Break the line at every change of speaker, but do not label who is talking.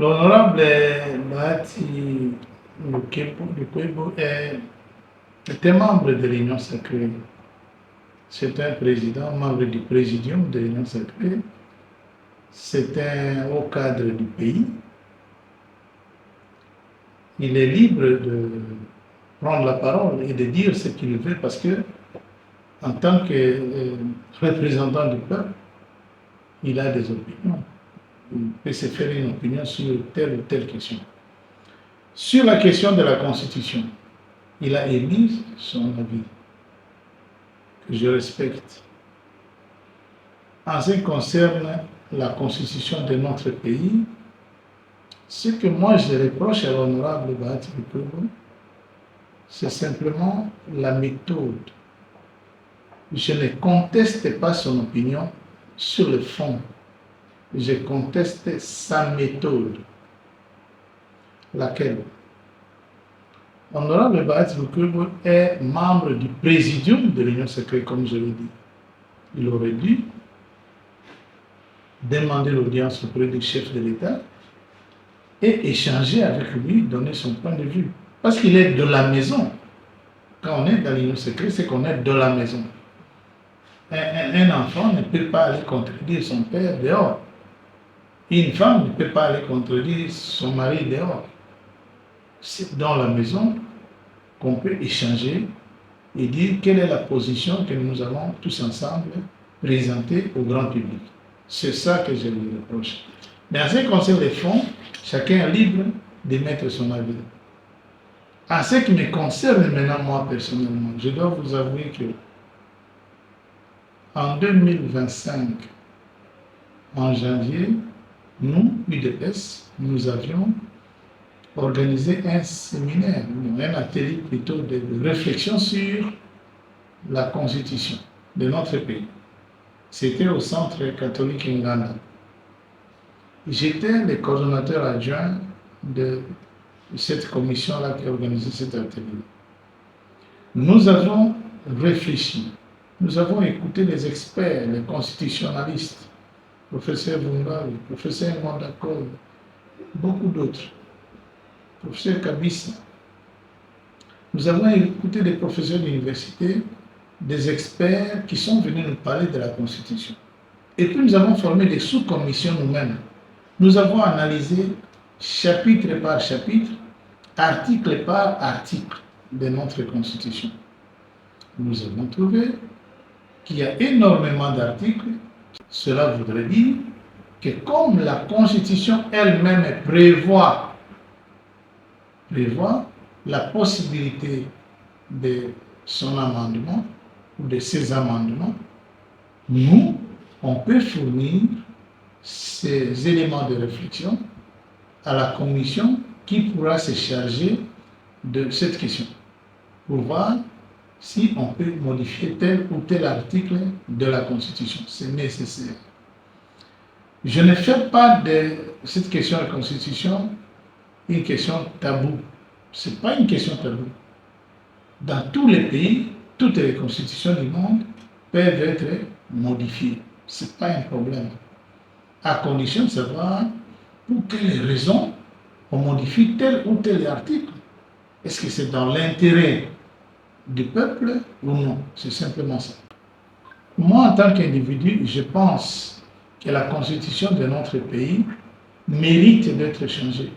L'honorable Bahati Lukwebo était membre de l'Union sacrée. C'est un président, membre du présidium de l'Union sacrée. C'est un haut cadre du pays. Il est libre de prendre la parole et de dire ce qu'il veut parce que, en tant que représentant du peuple, il a des opinions. Il peut se faire une opinion sur telle ou telle question. Sur la question de la Constitution, il a émis son avis, que je respecte. En ce qui concerne la Constitution de notre pays, ce que moi je reproche à l'honorable Bahati Lukwebo, c'est simplement la méthode. Je ne conteste pas son opinion sur le fond. Je conteste sa méthode. Laquelle? L'honorable Bahati Lukwebo est membre du présidium de l'Union sacrée, comme je l'ai dit. Il aurait dû demander l'audience auprès du chef de l'État et échanger avec lui, donner son point de vue. Parce qu'il est de la maison. Quand on est dans l'Union sacrée, c'est qu'on est de la maison. Un enfant ne peut pas aller contredire son père dehors. Une femme ne peut pas aller contredire son mari dehors. C'est dans la maison qu'on peut échanger et dire quelle est la position que nous allons tous ensemble présenter au grand public. C'est ça que je lui reproche. Mais en ce qui concerne les fonds, chacun est libre de mettre son avis. En ce qui me concerne maintenant, moi personnellement, je dois vous avouer que en 2025, en janvier, nous, UDPS, nous avions organisé un séminaire, un atelier plutôt de réflexion sur la constitution de notre pays. C'était au centre catholique Nganda. J'étais le coordonnateur adjoint de cette commission-là qui a organisé cet atelier. Nous avons réfléchi, nous avons écouté les experts, les constitutionnalistes, professeur Bungali, professeur Mondakol, beaucoup d'autres, professeur Kabissa. Nous avons écouté des professeurs d'université, des experts qui sont venus nous parler de la Constitution. Et puis nous avons formé des sous-commissions nous-mêmes. Nous avons analysé chapitre par chapitre, article par article de notre Constitution. Nous avons trouvé qu'il y a énormément d'articles. Cela voudrait dire que comme la Constitution elle-même prévoit la possibilité de son amendement ou de ses amendements, nous, on peut fournir ces éléments de réflexion à la commission qui pourra se charger de cette question pour voir si on peut modifier tel ou tel article de la Constitution. C'est nécessaire. Je ne fais pas de cette question de la Constitution une question taboue. Ce n'est pas une question taboue. Dans tous les pays, toutes les constitutions du monde peuvent être modifiées. Ce n'est pas un problème. À condition de savoir pour quelles raisons on modifie tel ou tel article. Est-ce que c'est dans l'intérêt du peuple ou non? C'est simplement ça. Moi, en tant qu'individu, je pense que la constitution de notre pays mérite d'être changée.